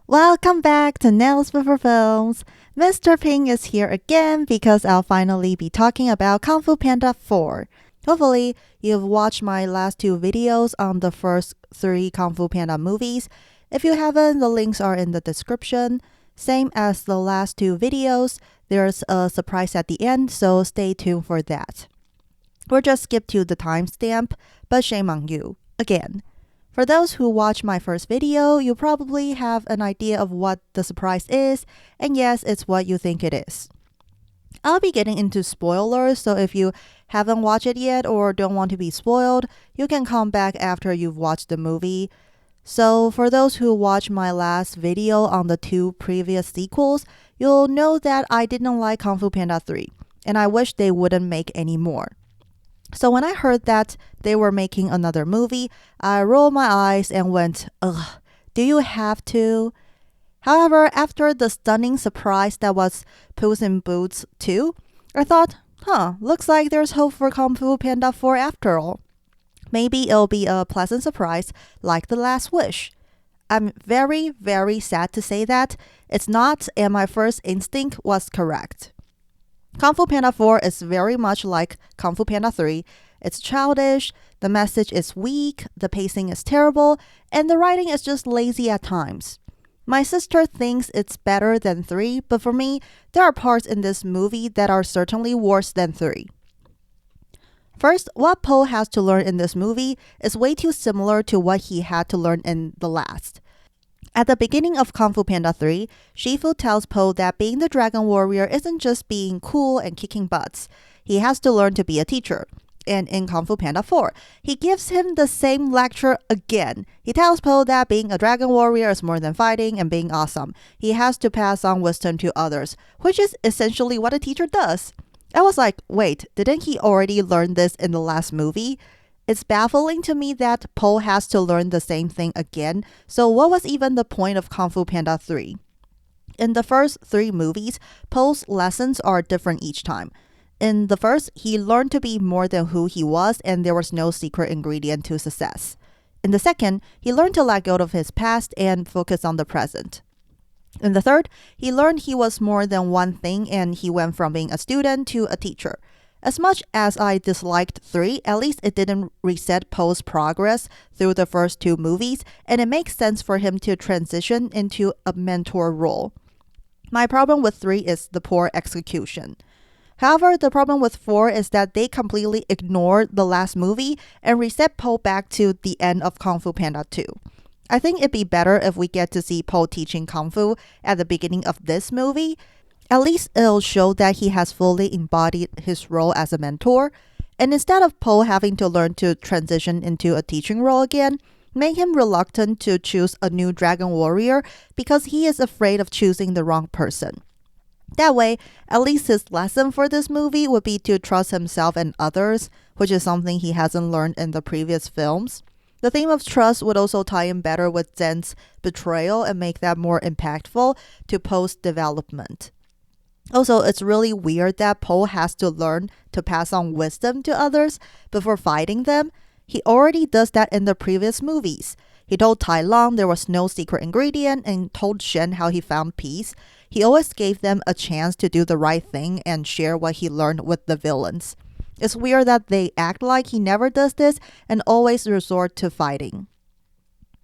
Welcome back to Nails Before Films. Mr. Ping is here again because I'll finally be talking about Kung Fu Panda 4. Hopefully, you've watched my last two videos on the first three Kung Fu Panda movies. If you haven't, the links are in the description. Same as the last two videos, there's a surprise at the end, so stay tuned for that. We'll just skip to the timestamp, but shame on you. Again. For those who watched my first video, you probably have an idea of what the surprise is, and yes, it's what you think it is. I'll be getting into spoilers, so if you haven't watched it yet or don't want to be spoiled, you can come back after you've watched the movie. So for those who watched my last video on the two previous sequels, you'll know that I didn't like Kung Fu Panda 3, and I wish they wouldn't make any more. So when I heard that they were making another movie, I rolled my eyes and went, ugh, do you have to? However, after the stunning surprise that was Puss in Boots 2, I thought, looks like there's hope for Kung Fu Panda 4 after all. Maybe it'll be a pleasant surprise like The Last Wish. I'm very, very sad to say that it's not, and my first instinct was correct. Kung Fu Panda 4 is very much like Kung Fu Panda 3. It's childish, the message is weak, the pacing is terrible, and the writing is just lazy at times. My sister thinks it's better than 3, but for me, there are parts in this movie that are certainly worse than 3. First, what Po has to learn in this movie is way too similar to what he had to learn in the last. At the beginning of Kung Fu Panda 3, Shifu tells Po that being the Dragon Warrior isn't just being cool and kicking butts. He has to learn to be a teacher. And in Kung Fu Panda 4, he gives him the same lecture again. He tells Po that being a Dragon Warrior is more than fighting and being awesome. He has to pass on wisdom to others, which is essentially what a teacher does. I was like, wait, didn't he already learn this in the last movie? It's baffling to me that Po has to learn the same thing again, so what was even the point of Kung Fu Panda 3? In the first 3 movies, Po's lessons are different each time. In the first, he learned to be more than who he was, and there was no secret ingredient to success. In the second, he learned to let go of his past and focus on the present. In the third, he learned he was more than one thing, and he went from being a student to a teacher. As much as I disliked 3, at least it didn't reset Po's progress through the first 2 movies, and it makes sense for him to transition into a mentor role. My problem with 3 is the poor execution. However, the problem with 4 is that they completely ignored the last movie and reset Po back to the end of Kung Fu Panda 2. I think it'd be better if we get to see Po teaching Kung Fu at the beginning of this movie. At least it'll show that he has fully embodied his role as a mentor. And instead of Po having to learn to transition into a teaching role again, make him reluctant to choose a new Dragon Warrior because he is afraid of choosing the wrong person. That way, at least his lesson for this movie would be to trust himself and others, which is something he hasn't learned in the previous films. The theme of trust would also tie in better with Zhen's betrayal and make that more impactful to Po's development. Also, it's really weird that Po has to learn to pass on wisdom to others before fighting them. He already does that in the previous movies. He told Tai Lung there was no secret ingredient and told Shen how he found peace. He always gave them a chance to do the right thing and share what he learned with the villains. It's weird that they act like he never does this and always resort to fighting.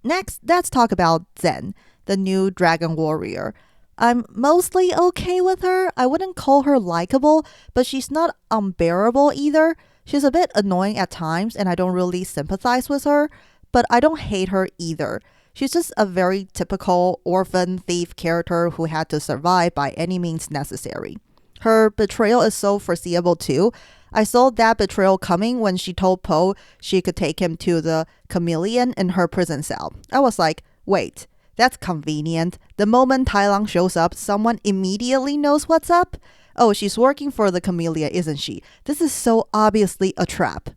Next, let's talk about Zhen, the new Dragon Warrior. I'm mostly okay with her. I wouldn't call her likable, but she's not unbearable either. She's a bit annoying at times and I don't really sympathize with her, but I don't hate her either. She's just a very typical orphan thief character who had to survive by any means necessary. Her betrayal is so foreseeable too. I saw that betrayal coming when she told Po she could take him to the Chameleon in her prison cell. I was like, wait. That's convenient. The moment Tai Lung shows up, someone immediately knows what's up. Oh, she's working for the Chameleon, isn't she? This is so obviously a trap.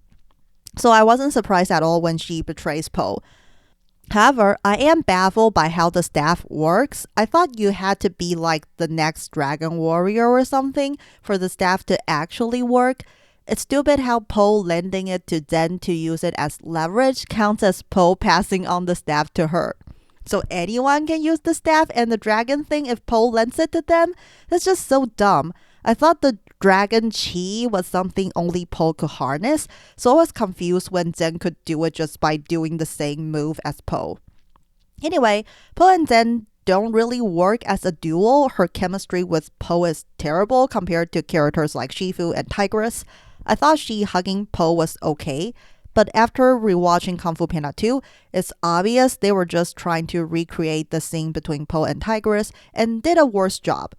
So I wasn't surprised at all when she betrays Po. However, I am baffled by how the staff works. I thought you had to be like the next Dragon Warrior or something for the staff to actually work. It's stupid how Po lending it to Zhen to use it as leverage counts as Po passing on the staff to her. So anyone can use the staff and the dragon thing if Po lends it to them? That's just so dumb. I thought the dragon chi was something only Po could harness, so I was confused when Zhen could do it just by doing the same move as Po. Anyway, Po and Zhen don't really work as a duo. Her chemistry with Po is terrible compared to characters like Shifu and Tigress. I thought she hugging Po was okay, but after rewatching Kung Fu Panda 2, it's obvious they were just trying to recreate the scene between Po and Tigress and did a worse job.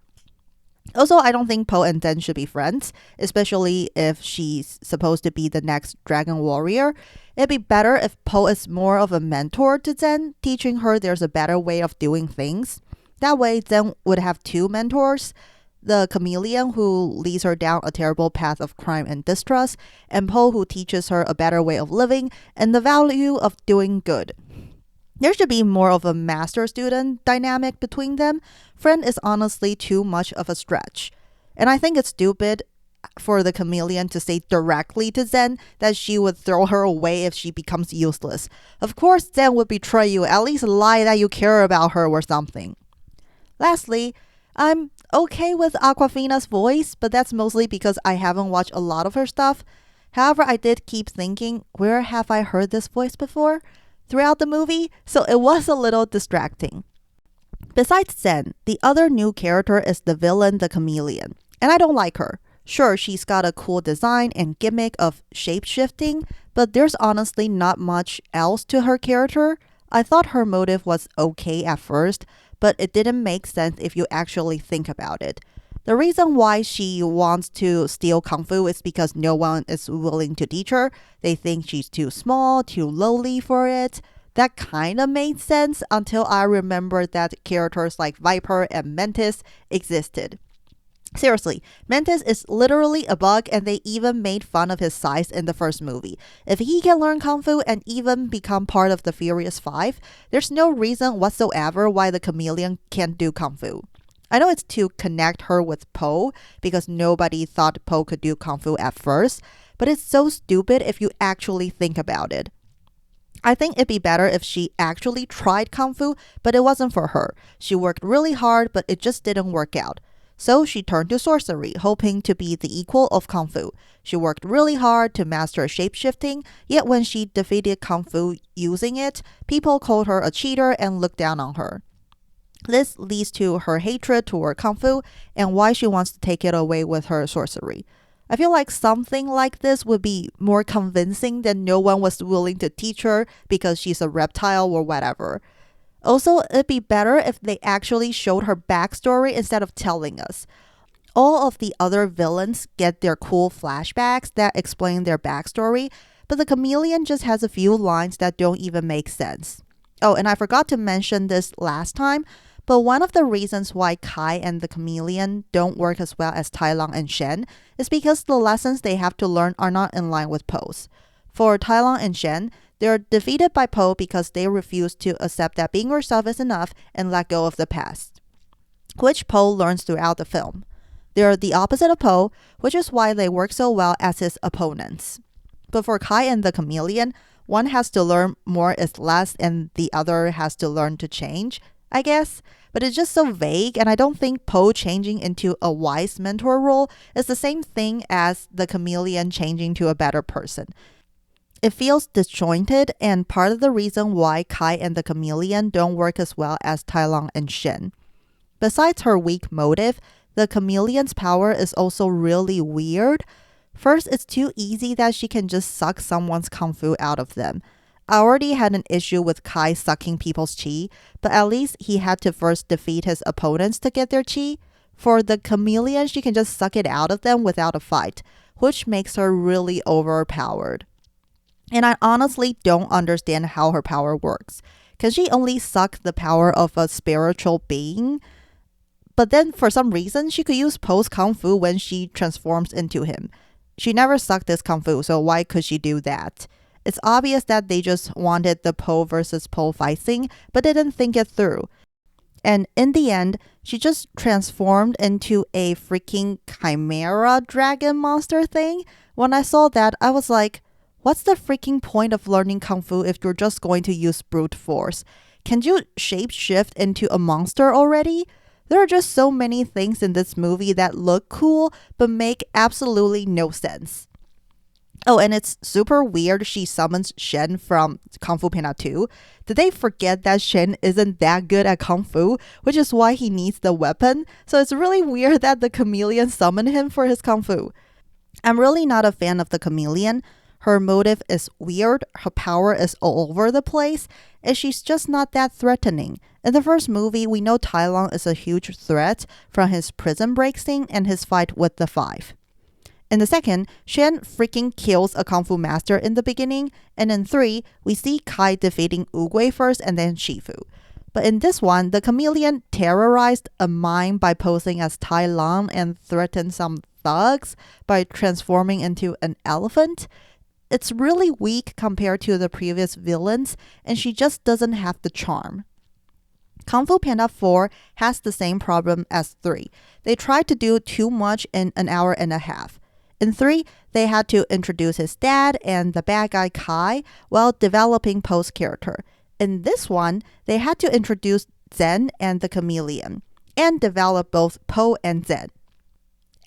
Also, I don't think Po and Zhen should be friends, especially if she's supposed to be the next dragon warrior. It'd be better if Po is more of a mentor to Zhen, teaching her there's a better way of doing things. That way, Zhen would have two mentors, the Chameleon who leads her down a terrible path of crime and distrust, and Po who teaches her a better way of living and the value of doing good. There should be more of a master-student dynamic between them. Friend is honestly too much of a stretch. And I think it's stupid for the Chameleon to say directly to Zhen that she would throw her away if she becomes useless. Of course Zhen would betray you, at least lie that you care about her or something. Lastly, I'm okay with Awkwafina's voice, but that's mostly because I haven't watched a lot of her stuff. However, I did keep thinking, where have I heard this voice before? Throughout the movie, so it was a little distracting. Besides Zhen, the other new character is the villain, the Chameleon, and I don't like her. Sure, she's got a cool design and gimmick of shape-shifting, but there's honestly not much else to her character. I thought her motive was okay at first, but it didn't make sense if you actually think about it. The reason why she wants to steal Kung Fu is because no one is willing to teach her. They think she's too small, too lowly for it. That kind of made sense until I remembered that characters like Viper and Mantis existed. Seriously, Mantis is literally a bug and they even made fun of his size in the first movie. If he can learn Kung Fu and even become part of the Furious Five, there's no reason whatsoever why the Chameleon can't do Kung Fu. I know it's to connect her with Po because nobody thought Po could do Kung Fu at first, but it's so stupid if you actually think about it. I think it'd be better if she actually tried Kung Fu, but it wasn't for her. She worked really hard, but it just didn't work out. So she turned to sorcery, hoping to be the equal of Kung Fu. She worked really hard to master shape-shifting, yet when she defeated Kung Fu using it, people called her a cheater and looked down on her. This leads to her hatred toward Kung Fu and why she wants to take it away with her sorcery. I feel like something like this would be more convincing than no one was willing to teach her because she's a reptile or whatever. Also, it'd be better if they actually showed her backstory instead of telling us. All of the other villains get their cool flashbacks that explain their backstory, but the Chameleon just has a few lines that don't even make sense. Oh, and I forgot to mention this last time, but one of the reasons why Kai and the Chameleon don't work as well as Tai Lung and Shen is because the lessons they have to learn are not in line with Po's. For Tai Lung and Shen, they're defeated by Po because they refuse to accept that being yourself is enough and let go of the past, which Po learns throughout the film. They're the opposite of Po, which is why they work so well as his opponents. But for Kai and the Chameleon, one has to learn more is less and the other has to learn to change, I guess. But it's just so vague, and I don't think Po changing into a wise mentor role is the same thing as the Chameleon changing to a better person. It feels disjointed, and part of the reason why Kai and the Chameleon don't work as well as Tai Lung and Shen. Besides her weak motive, the Chameleon's power is also really weird. First, it's too easy that she can just suck someone's Kung Fu out of them. I already had an issue with Kai sucking people's chi, but at least he had to first defeat his opponents to get their chi. For the Chameleon, she can just suck it out of them without a fight, which makes her really overpowered. And I honestly don't understand how her power works. Can she only suck the power of a spiritual being? But then for some reason, she could use Po's Kung Fu when she transforms into him. She never sucked this Kung Fu, so why could she do that? It's obvious that they just wanted the Po versus Po fight scene, but didn't think it through. And in the end, she just transformed into a freaking chimera dragon monster thing. When I saw that, I was like, what's the freaking point of learning Kung Fu if you're just going to use brute force? can you shapeshift into a monster already? There are just so many things in this movie that look cool but make absolutely no sense. Oh, and it's super weird she summons Shen from Kung Fu Panda 2. Did they forget that Shen isn't that good at Kung Fu, which is why he needs the weapon? So it's really weird that the Chameleon summoned him for his Kung Fu. I'm really not a fan of the Chameleon. Her motive is weird, her power is all over the place, and she's just not that threatening. In the first movie, we know Tai Lung is a huge threat from his prison break scene and his fight with the Five. In the second, Shen freaking kills a Kung Fu master in the beginning, and in 3, we see Kai defeating Wu first and then Shifu. But in this one, the Chameleon terrorized a mine by posing as Tai Lung and threatened some thugs by transforming into an elephant. It's really weak compared to the previous villains, and she just doesn't have the charm. Kung Fu Panda 4 has the same problem as 3. They tried to do too much in an hour and a half. In 3, they had to introduce his dad and the bad guy Kai while developing Po's character. In this one, they had to introduce Zhen and the Chameleon and develop both Po and Zhen.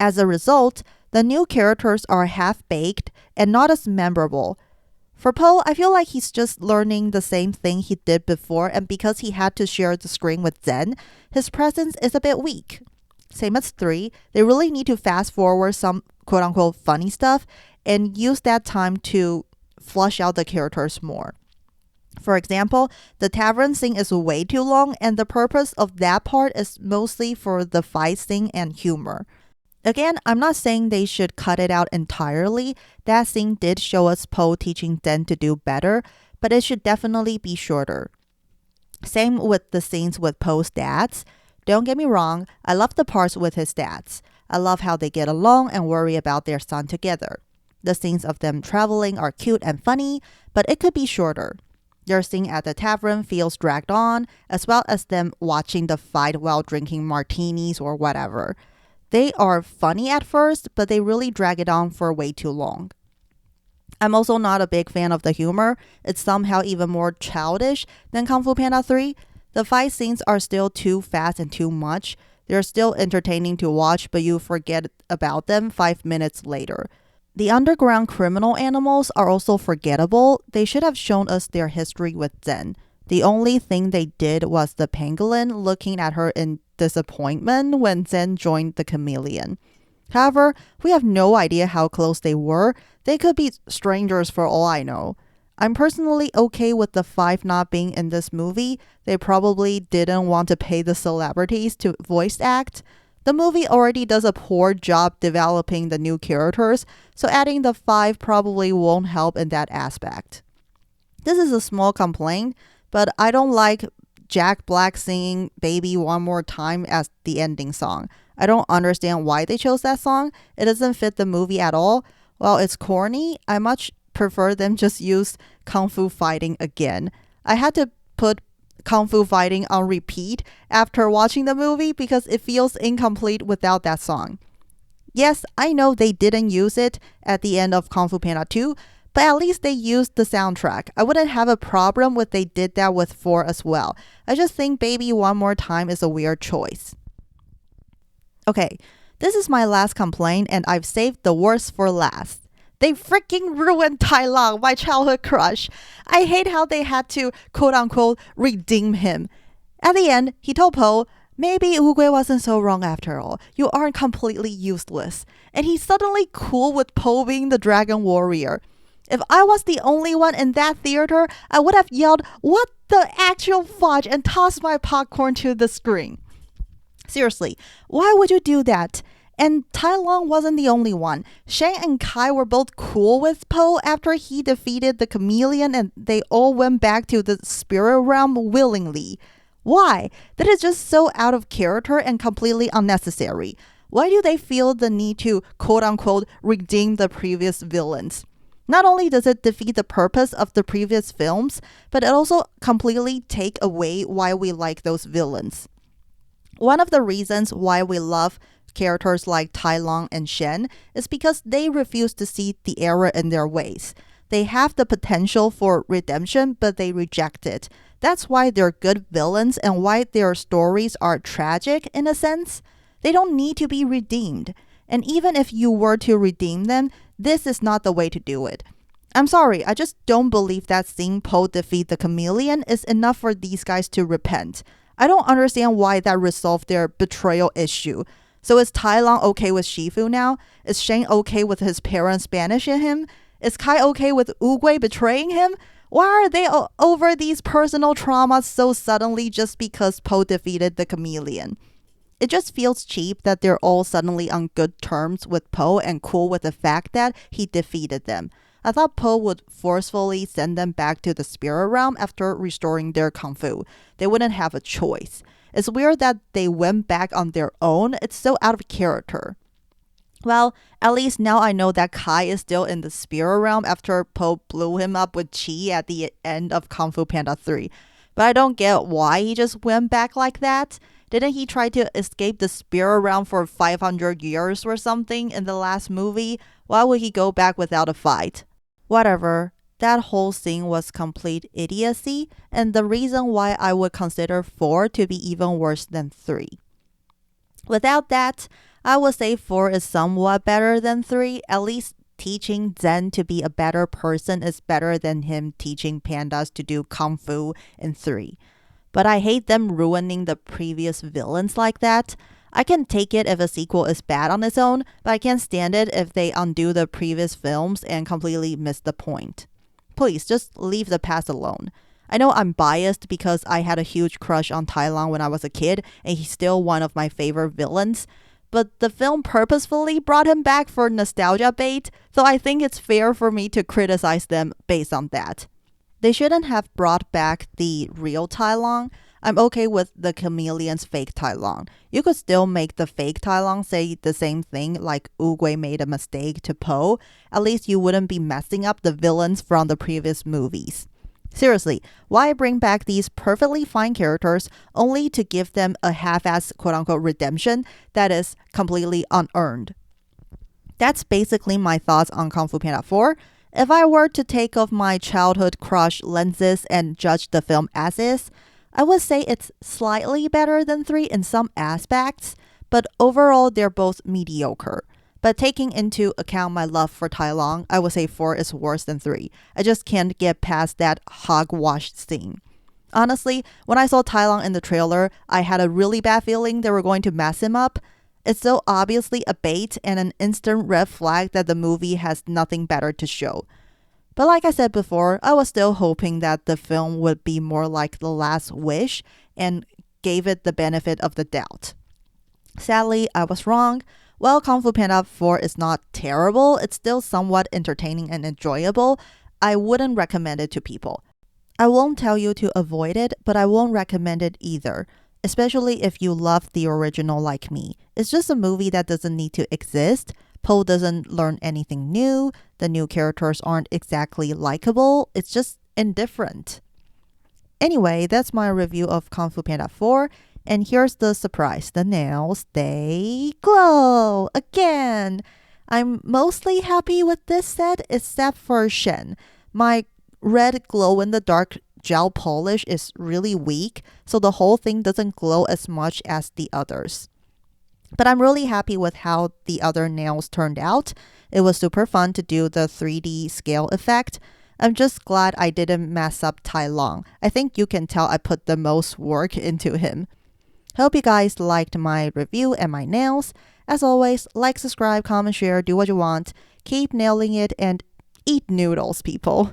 As a result, the new characters are half-baked and not as memorable. For Po, I feel like he's just learning the same thing he did before, and because he had to share the screen with Zhen, his presence is a bit weak. Same as 3, they really need to fast forward some quote-unquote funny stuff and use that time to flush out the characters more. For example, the tavern scene is way too long, and the purpose of that part is mostly for the fight scene and humor. Again, I'm not saying they should cut it out entirely. That scene did show us Po teaching Zhen to do better, but it should definitely be shorter. Same with the scenes with Po's dads. Don't get me wrong, I love the parts with his dads. I love how they get along and worry about their son together. The scenes of them traveling are cute and funny, but it could be shorter. Their scene at the tavern feels dragged on, as well as them watching the fight while drinking martinis or whatever. They are funny at first, but they really drag it on for way too long. I'm also not a big fan of the humor. It's somehow even more childish than Kung Fu Panda 3. The fight scenes are still too fast and too much. They're still entertaining to watch, but you forget about them 5 minutes later. The underground criminal animals are also forgettable. They should have shown us their history with Zhen. The only thing they did was the pangolin looking at her in disappointment when Zhen joined the Chameleon. However, we have no idea how close they were. They could be strangers for all I know. I'm personally okay with the 5 not being in this movie. They probably didn't want to pay the celebrities to voice act. The movie already does a poor job developing the new characters, so adding the 5 probably won't help in that aspect. This is a small complaint, but I don't like Jack Black singing Baby One More Time as the ending song. I don't understand why they chose that song. It doesn't fit the movie at all. While it's corny, I much prefer them just use Kung Fu Fighting again. I had to put Kung Fu Fighting on repeat after watching the movie because it feels incomplete without that song. Yes, I know they didn't use it at the end of Kung Fu Panda 2, but at least they used the soundtrack. I wouldn't have a problem if they did that with 4 as well. I just think Baby One More Time is a weird choice. Okay, this is my last complaint, and I've saved the worst for last. They freaking ruined Tai Lung, my childhood crush. I hate how they had to, quote-unquote, redeem him. At the end, he told Po, maybe Wu wasn't so wrong after all. You aren't completely useless. And he's suddenly cool with Po being the dragon warrior. If I was the only one in that theater, I would have yelled, what the actual fudge, and tossed my popcorn to the screen. Seriously, why would you do that? And Tai Lung wasn't the only one. Shen and Kai were both cool with Po after he defeated the Chameleon, and they all went back to the spirit realm willingly. Why? That is just so out of character and completely unnecessary. Why do they feel the need to, quote-unquote, redeem the previous villains? Not only does it defeat the purpose of the previous films, but it also completely take away why we like those villains. One of the reasons why we love characters like Tai Lung and Shen is because they refuse to see the error in their ways. They have the potential for redemption, but they reject it. That's why they're good villains and why their stories are tragic in a sense. They don't need to be redeemed. And even if you were to redeem them, this is not the way to do it. I'm sorry, I just don't believe that seeing Po defeat the Chameleon is enough for these guys to repent. I don't understand why that resolved their betrayal issue. So is Tai Lung okay with Shifu now? Is Shen okay with his parents banishing him? Is Kai okay with Oogway betraying him? Why are they over these personal traumas so suddenly just because Po defeated the Chameleon? It just feels cheap that they're all suddenly on good terms with Po and cool with the fact that he defeated them. I thought Po would forcefully send them back to the spirit realm after restoring their Kung Fu. They wouldn't have a choice. It's weird that they went back on their own. It's so out of character. Well, at least now I know that Kai is still in the spirit realm after Po blew him up with chi at the end of Kung Fu Panda 3. But I don't get why he just went back like that. Didn't he try to escape the spirit realm for 500 years or something in the last movie? Why would he go back without a fight? Whatever. That whole scene was complete idiocy, and the reason why I would consider 4 to be even worse than 3. Without that, I would say 4 is somewhat better than 3. At least teaching Zhen to be a better person is better than him teaching pandas to do Kung Fu in 3. But I hate them ruining the previous villains like that. I can take it if a sequel is bad on its own, but I can't stand it if they undo the previous films and completely miss the point. Please, just leave the past alone. I know I'm biased because I had a huge crush on Tai Lung when I was a kid, and he's still one of my favorite villains. But the film purposefully brought him back for nostalgia bait, so I think it's fair for me to criticize them based on that. They shouldn't have brought back the real Tai Lung. I'm okay with the Chameleon's fake Tai Lung. You could still make the fake Tai Lung say the same thing like Oogway made a mistake to Po. At least you wouldn't be messing up the villains from the previous movies. Seriously, why bring back these perfectly fine characters only to give them a half-ass quote-unquote redemption that is completely unearned? That's basically my thoughts on Kung Fu Panda 4. If I were to take off my childhood crush lenses and judge the film as is, I would say it's slightly better than 3 in some aspects, but overall they're both mediocre. But taking into account my love for Tai Lung, I would say 4 is worse than 3. I just can't get past that hogwash scene. Honestly, when I saw Tai Lung in the trailer, I had a really bad feeling they were going to mess him up. It's so obviously a bait and an instant red flag that the movie has nothing better to show. But like I said before, I was still hoping that the film would be more like The Last Wish and gave it the benefit of the doubt. Sadly, I was wrong. While Kung Fu Panda 4 is not terrible, it's still somewhat entertaining and enjoyable. I wouldn't recommend it to people. I won't tell you to avoid it, but I won't recommend it either, especially if you love the original like me. It's just a movie that doesn't need to exist. Po doesn't learn anything new. The new characters aren't exactly likable. It's just indifferent. Anyway, that's my review of Kung Fu Panda 4. And here's the surprise. The nails, they glow again. I'm mostly happy with this set except for Shen. My red glow-in-the-dark gel polish is really weak, so the whole thing doesn't glow as much as the others. But I'm really happy with how the other nails turned out. It was super fun to do the 3D scale effect. I'm just glad I didn't mess up Tai Lung. I think you can tell I put the most work into him. Hope you guys liked my review and my nails. As always, like, subscribe, comment, share, do what you want. Keep nailing it and eat noodles, people.